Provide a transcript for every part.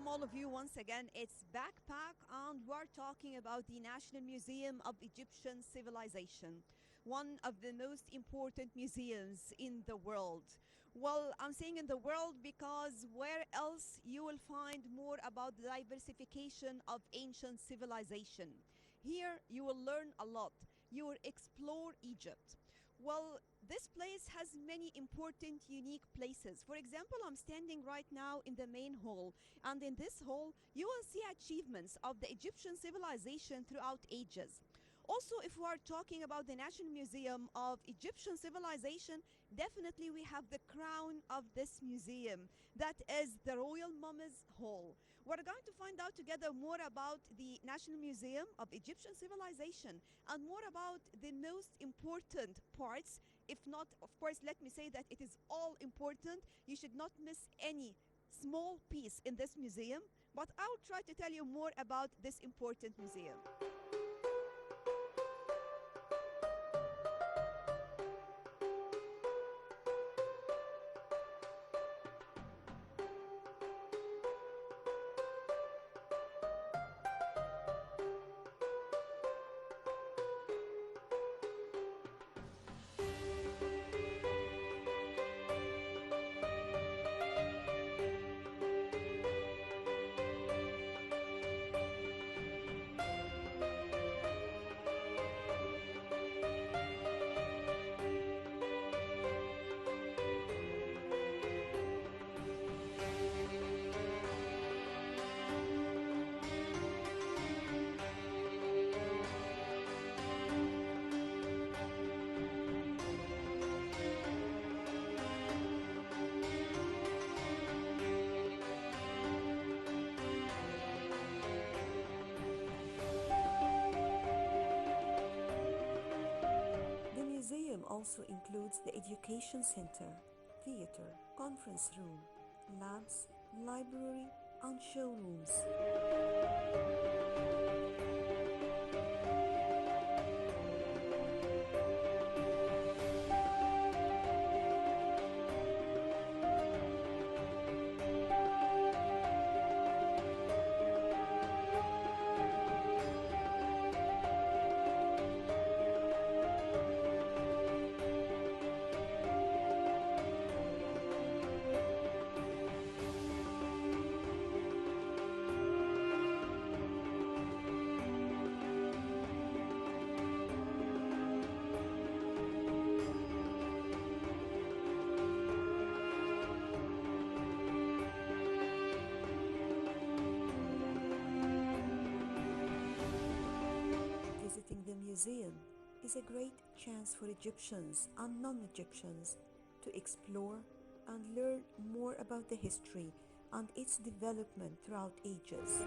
all of you once again. It's Backpack, and we're talking about the National Museum of Egyptian Civilization, one of the most important museums in the world. Well, I'm saying in the world because where else you will find more about the diversification of ancient civilization? Here you will learn a lot. You will explore Egypt. Well, this place has many important, unique places. For example, I'm standing right now in the main hall, and in this hall, you will see achievements of the Egyptian civilization throughout ages. Also, if we are talking about the National Museum of Egyptian Civilization, definitely we have the crown of this museum. That is the Royal Mummies Hall. We're going to find out together more about the National Museum of Egyptian Civilization and more about the most important parts. If not, of course, let me say that it is all important. You should not miss any small piece in this museum, but I'll try to tell you more about this important museum. The museum also includes the education center, theater, conference room, labs, library, and showrooms. Visiting the museum is a great chance for Egyptians and non-Egyptians to explore and learn more about the history and its development throughout ages.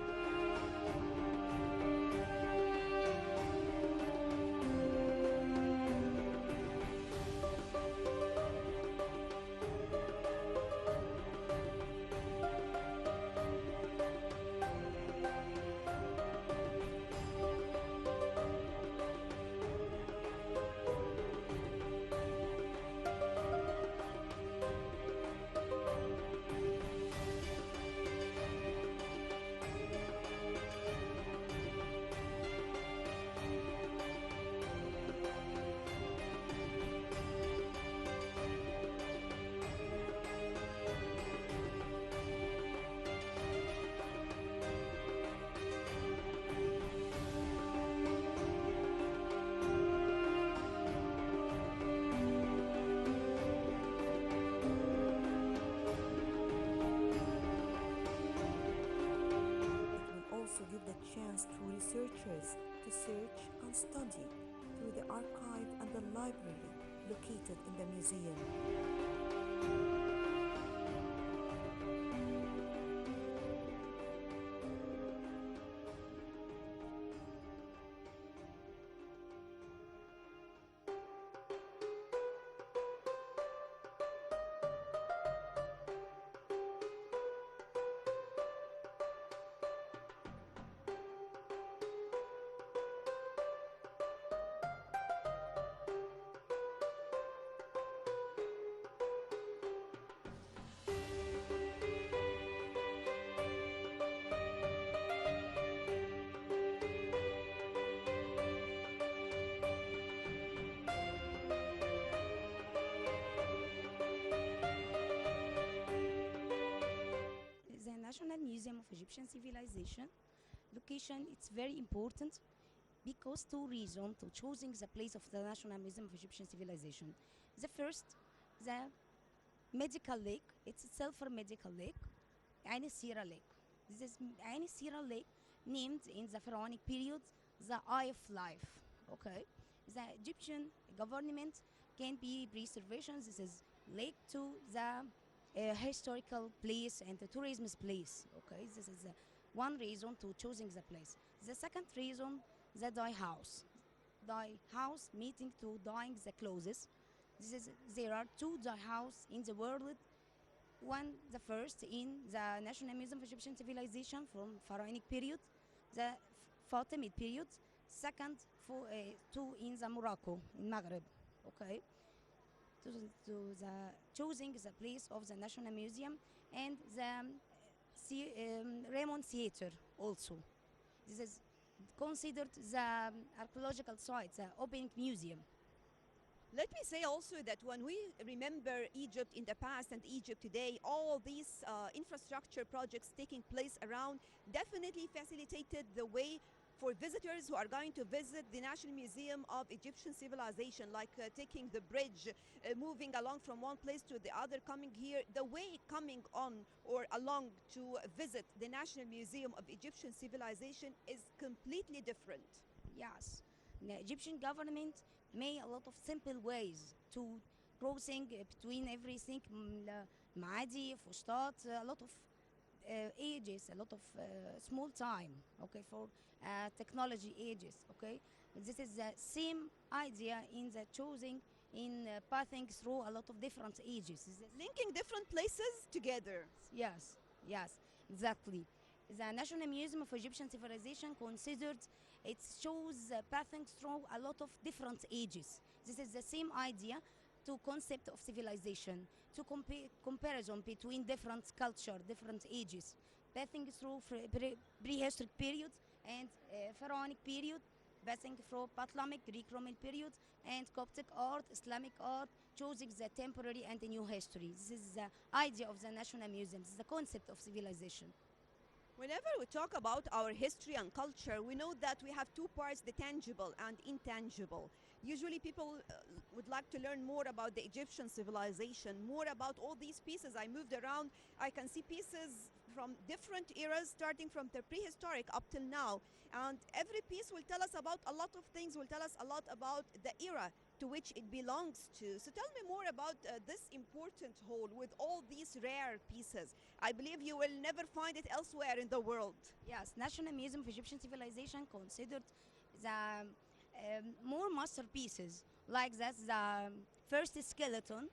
It will also give the chance to researchers to search and study through the archive and the library located in the museum. Egyptian Civilization. Location, it's very important because two reasons to choosing the place of the National Museum of Egyptian Civilization. The first, the medical lake, it's itself a medical lake, Ain Sira Lake. This is Ain Sira Lake, named in the pharaonic period the Eye of Life. Okay, the Egyptian government can be preservation. This is lake to the historical place and the tourism place. Okay, this is one reason to choosing the place. The second reason, the dye house. Dye house meeting to dyeing the clothes. This is there are two dye house in the world. One, the first in the National Museum of Egyptian Civilization from Pharaonic period, the Fatimid period. Second, for two in the Morocco in Maghreb. Okay, to the choosing the place of the National Museum and the Raymond Theater also. This is considered the archaeological site, the open museum. Let me say also that when we remember Egypt in the past and Egypt today, all these infrastructure projects taking place around definitely facilitated the way for visitors who are going to visit the National Museum of Egyptian Civilization, like taking the bridge, moving along from one place to the other, coming here. The way coming on or along to visit the National Museum of Egyptian Civilization is completely different. Yes, the Egyptian government made a lot of simple ways to crossing between everything, Maadi, Fustat, a lot of ages, a lot of small time, okay, for technology ages, okay. This is the same idea in the choosing, in passing through a lot of different ages. Linking different places together. Yes, yes, exactly. The National Museum of Egyptian Civilization considered it shows passing through a lot of different ages. This is the same idea to concept of civilization, to comparison between different culture, different ages, passing through prehistoric period and pharaonic period, passing through Ptolemaic, Greek Roman period, and Coptic art, Islamic art, choosing the temporary and the new history. This is the idea of the National Museum. This is the concept of civilization. Whenever we talk about our history and culture, we know that we have two parts, the tangible and intangible. Usually people would like to learn more about the Egyptian civilization, more about all these pieces. I moved around, I can see pieces from different eras, starting from the prehistoric up till now. And every piece will tell us about a lot of things, will tell us a lot about the era to which it belongs to. So tell me more about this important hall with all these rare pieces. I believe you will never find it elsewhere in the world. Yes, National Museum of Egyptian Civilization considered the more masterpieces like that, the first skeleton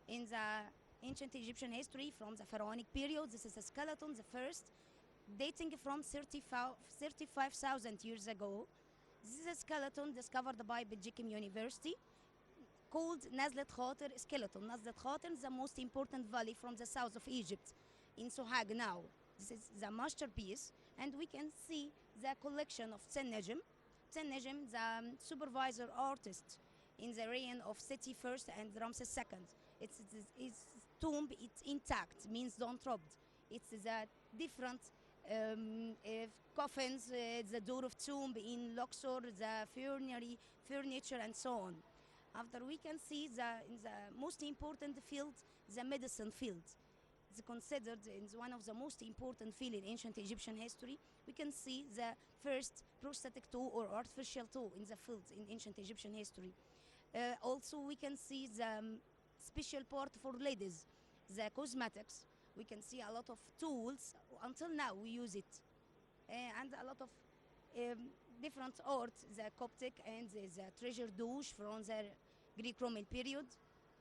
in the ancient Egyptian history from the pharaonic period. This is a skeleton, the first, dating from 35,000 years ago. This is a skeleton discovered by Belgium University called Nazlet Khater skeleton. Nazlet Khater is the most important valley from the south of Egypt in Sohag now. This is the masterpiece, and we can see the collection of Sen Najm. Sen Najm, the supervisor artist in the reign of Seti I and Ramses II. Its tomb, it's intact, means don't robbed. It's the different coffins, the door of tomb in Luxor, the funerary furniture, and so on. After we can see in the most important field, the medicine field. It's considered as one of the most important fields in ancient Egyptian history. We can see the first prosthetic toe or artificial toe in the field in ancient Egyptian history. Also, we can see the special part for ladies, the cosmetics. We can see a lot of tools. Until now, we use it. And a lot of different art, the Coptic and the treasure douche from the Greek Roman period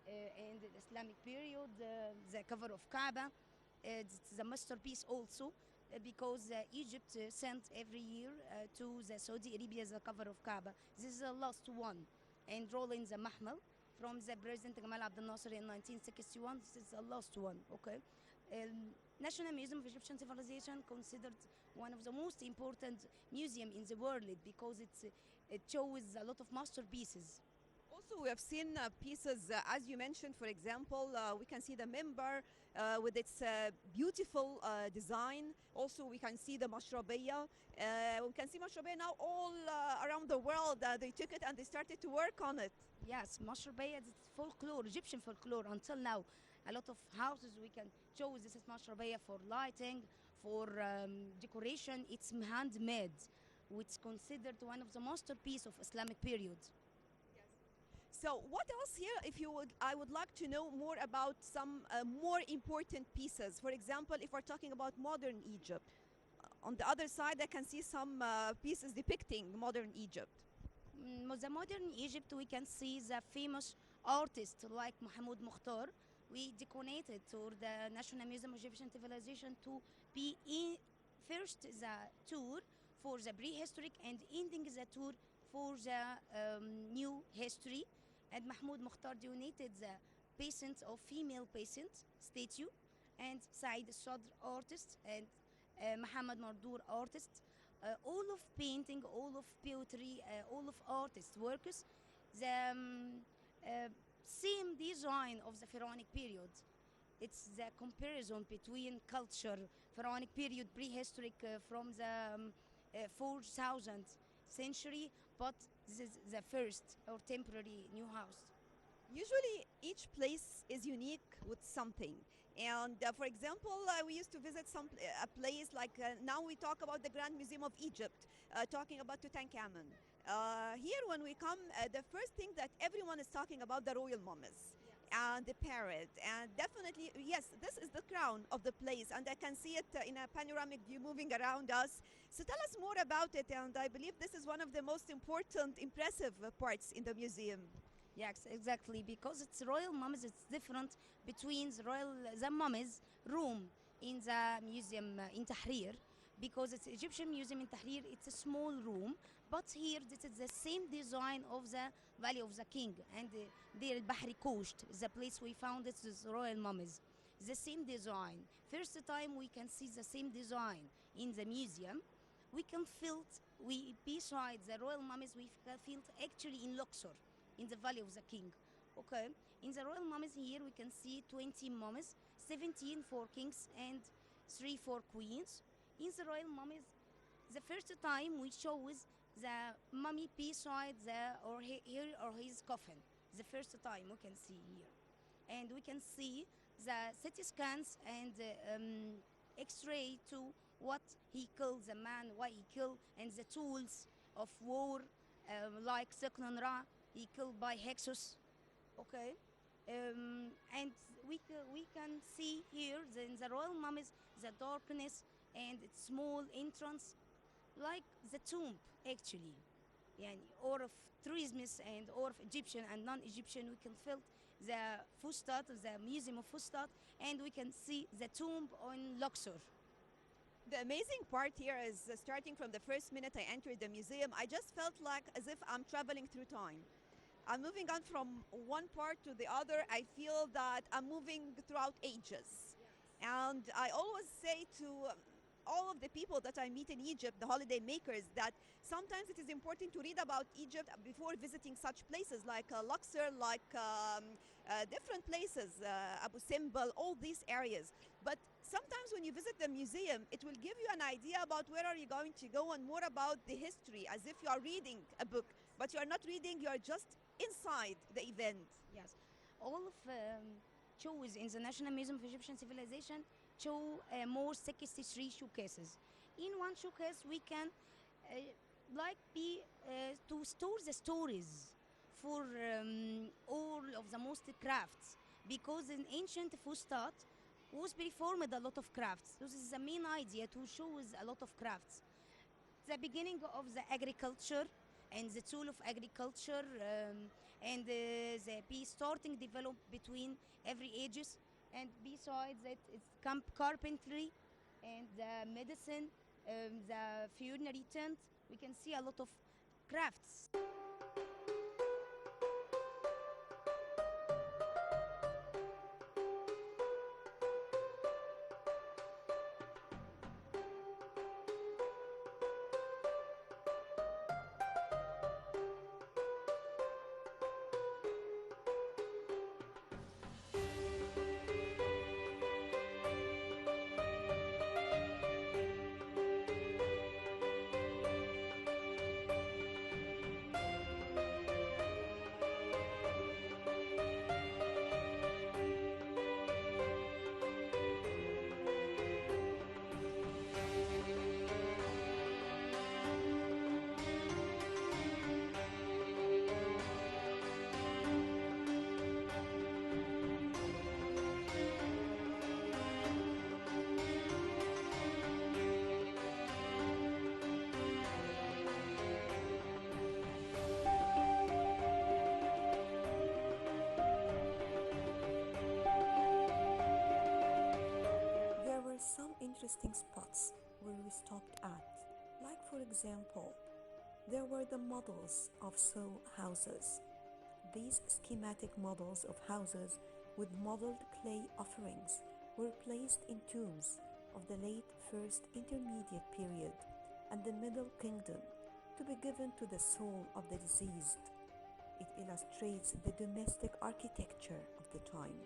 and the Islamic period, the cover of Kaaba. It's the masterpiece also because Egypt sent every year to the Saudi Arabia the cover of Kaaba. This is the last one. And rolling the Mahmal from the President Gamal Abdel Nasser in 1961. This is the last one, okay? National Museum of Egyptian Civilization considered one of the most important museum in the world because it shows a lot of masterpieces. Also, we have seen pieces, as you mentioned, for example, we can see the member with its beautiful design. Also, we can see the mashrabiya. We can see mashrabiya now all around the world. They took it and they started to work on it. Yes, Mashrabaya is folklore, Egyptian folklore until now. A lot of houses we can choose this is Mashrabaya for lighting, for decoration. It's handmade. It's considered one of the masterpiece of Islamic period. So, what else here? If you would, I would like to know more about some more important pieces. For example, if we're talking about modern Egypt, on the other side, I can see some pieces depicting modern Egypt. The modern Egypt, we can see the famous artists like Mahmoud Mukhtar. We decorated to the National Museum of Egyptian Civilization to be in first the tour for the prehistoric and ending the tour for the new history. And Mahmoud Mukhtar donated the patient of female patient statue, and Said Sadr artist, and Muhammad Mardour artist, all of painting, all of poetry, all of artist works, the same design of the Pharaonic period. It's the comparison between culture, Pharaonic period, prehistoric from the 4000th century, but this is the first or temporary new house. Usually, each place is unique with something. And for example, we used to visit a place like now we talk about the Grand Museum of Egypt, talking about Tutankhamun. Here, when we come, the first thing that everyone is talking about the royal mummies and the parrot, and definitely, yes, this is the crown of the place, and I can see it in a panoramic view moving around us. So tell us more about it, and I believe this is one of the most important, impressive parts in the museum. Yes, exactly. Because it's royal mummies, it's different between the mummies room in the museum in Tahrir. Because it's Egyptian museum in Tahrir, it's a small room, but here this is the same design of the Valley of the King and Deir al-Bahri Coast, the place we found it is royal mummies. The same design. First time we can see the same design in the museum. We can feel beside the royal mummies, we can feel actually in Luxor, in the Valley of the King. Okay, in the royal mummies here we can see 20 mummies, 17 for kings and 3 for queens. In the royal mummies, the first time we chose the mummy beside his coffin. The first time we can see here, and we can see the CT scans and X-ray to what he killed the man, why he killed, and the tools of war like Seknon Ra, he killed by Hexus. Okay, and we can see here in the royal mummies the darkness and its small entrance, like the tomb actually. Yani, or of tourismus and or of Egyptian and non-Egyptian, we can feel the Fustat, the Museum of Fustat, and we can see the tomb on Luxor. The amazing part here is starting from the first minute I entered the museum, I just felt like as if I'm traveling through time. I'm moving on from one part to the other. I feel that I'm moving throughout ages. And I always say to all of the people that I meet in Egypt, the holiday makers, that sometimes it is important to read about Egypt before visiting such places like Luxor, like different places, Abu Simbel, all these areas. But sometimes when you visit the museum, it will give you an idea about where are you going to go and more about the history, as if you are reading a book, but you are not reading, you are just inside the event. Yes, all of shows in the National Museum of Egyptian Civilization show more 63 showcases. In one showcase, we can to store the stories for all of the most crafts, because in ancient Fustat was performed a lot of crafts. This is the main idea, to show a lot of crafts. The beginning of the agriculture and the tool of agriculture and the peace starting develop between every ages, and besides that it's carpentry and the medicine, the funerary tent. We can see a lot of crafts. interesting spots where we stopped at. Like, for example, there were the models of Seoul houses. These schematic models of houses with modeled clay offerings were placed in tombs of the late First Intermediate Period and the Middle Kingdom to be given to the soul of the deceased. It illustrates the domestic architecture of the time.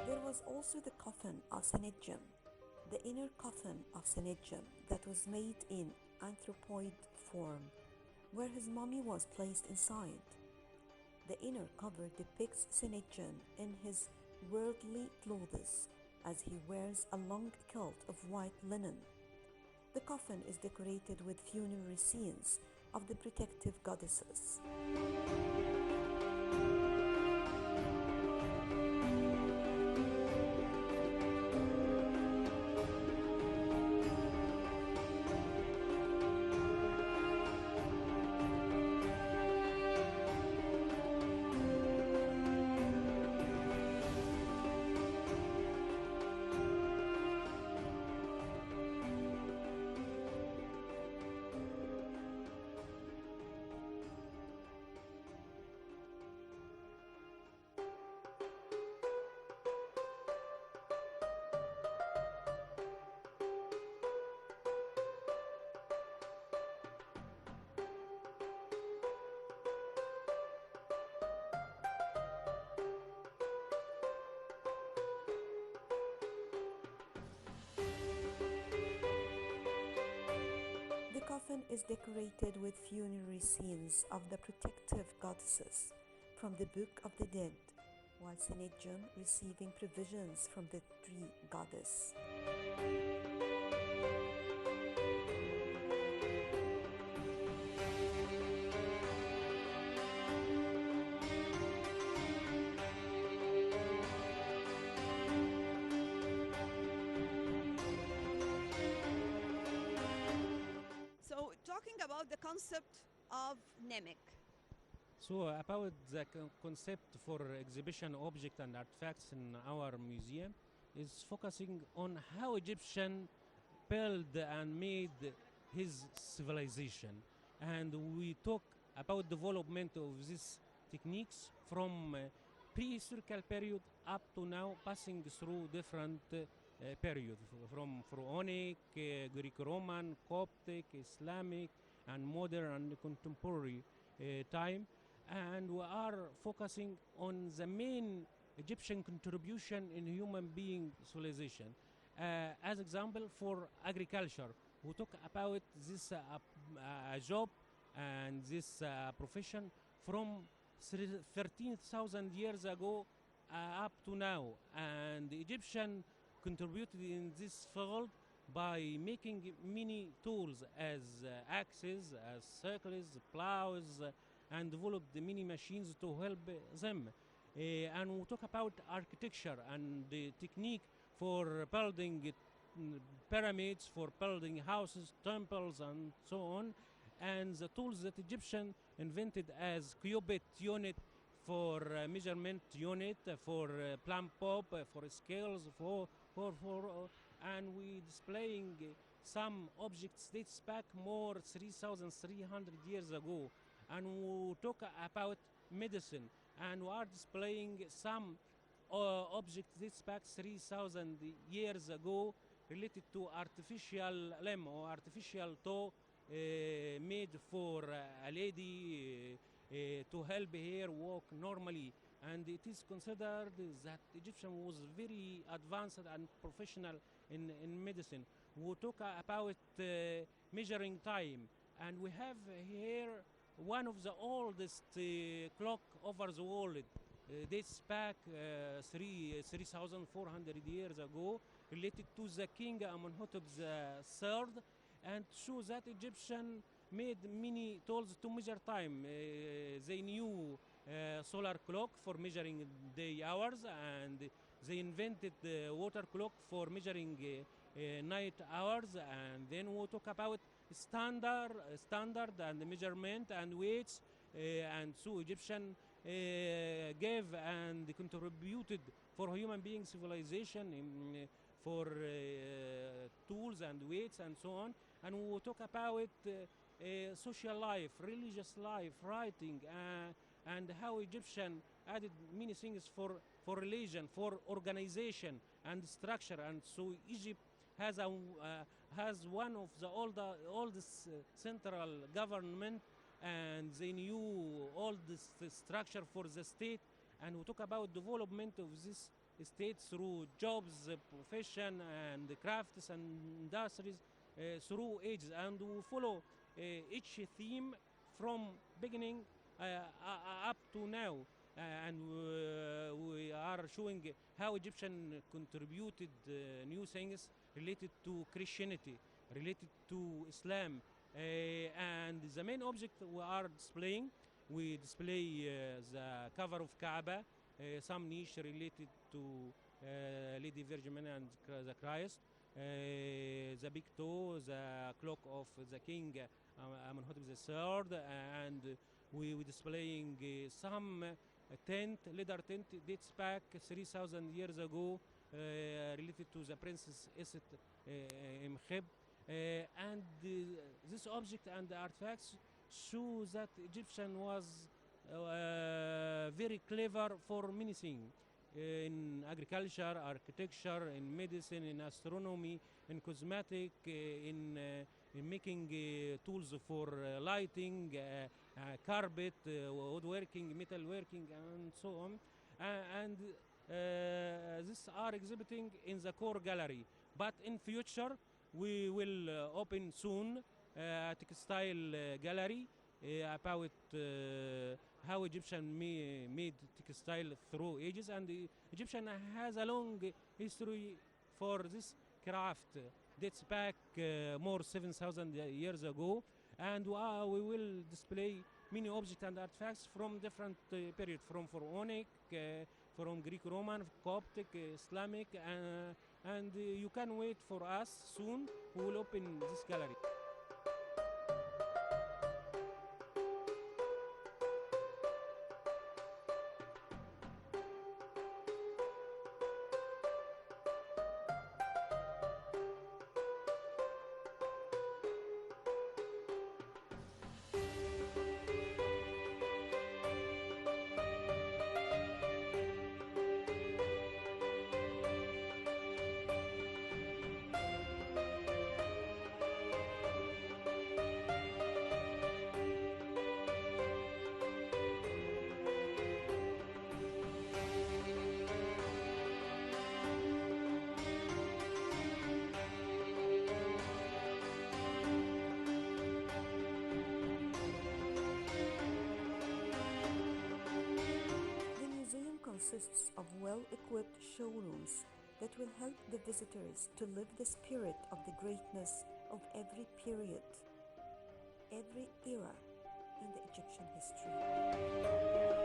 There was also the coffin of Senedjem, the inner coffin of Senedjem that was made in anthropoid form, where his mummy was placed inside. The inner cover depicts Senedjem in his worldly clothes as he wears a long kilt of white linen. The coffin is decorated with funerary scenes of the protective goddesses. The coffin is decorated with funerary scenes of the protective goddesses from the Book of the Dead, while Senedjem receiving provisions from the tree goddess. So, talking about the concept of Nemek. So about the concept for exhibition object and artifacts in our museum is focusing on how Egyptian built and made his civilization, and we talk about development of these techniques from prehistorical period up to now, passing through different periods from Pharaonic, Greek-Roman, Coptic, Islamic, and modern and contemporary time, and we are focusing on the main Egyptian contribution in human being civilization. As example for agriculture, we talk about this job and this profession from 13,000 years ago up to now, and the Egyptian contributed in this field by making many tools as axes, as circles, plows, and developed many machines to help them. And we talk about architecture and the technique for building pyramids, for building houses, temples, and so on, and the tools that Egyptian invented as cubit unit for measurement unit, for plumb pop, for scales, and we displaying some objects dates back more 3,300 years ago, and we talk about medicine, and we are displaying some objects dates back 3,000 years ago related to artificial limb or artificial toe made for a lady to help her walk normally. And it is considered that Egyptian was very advanced and professional in medicine. We talk about measuring time, and we have here one of the oldest clock over the world. Dates back 3,400 years ago, related to the king Amenhotep III, and shows that Egyptian made many tools to measure time. They knew solar clock for measuring day hours, and they invented the water clock for measuring night hours. And then we'll talk about standard and measurement and weights, and so Egyptian gave and contributed for human being civilization for tools and weights and so on. And we will talk about social life, religious life, writing, and how Egyptian added many things for religion, for organization and structure. And so Egypt has one of the oldest central government, and they knew all this structure for the state. And we talk about development of this state through jobs, profession, and crafts and industries through ages. And we follow each theme from beginning up to now. And we are showing how Egyptian contributed new things related to Christianity, related to Islam. And the main object we are displaying, we display the cover of Kaaba, some niche related to Lady Virgin Mary and the Christ, the big toe, the clock of the king Amenhotep III, and we displaying some leather tent dates back 3,000 years ago, related to the Princess Isit Imheb. And this object and the artifacts show that Egyptian was very clever for many things, in agriculture, architecture, in medicine, in astronomy, in cosmetic, in making tools for lighting, carpet, woodworking, metalworking, and so on. And these are exhibiting in the core gallery. But in future, we will open soon a textile gallery about how Egyptian made textile through ages. And the Egyptian has a long history for this craft, dates back more 7,000 years ago. And we will display many objects and artifacts from different periods, from Pharaonic, from Greek Roman, Coptic, Islamic, and you can wait for us soon. We will open this gallery. Consists of well-equipped showrooms that will help the visitors to live the spirit of the greatness of every period, every era in the Egyptian history.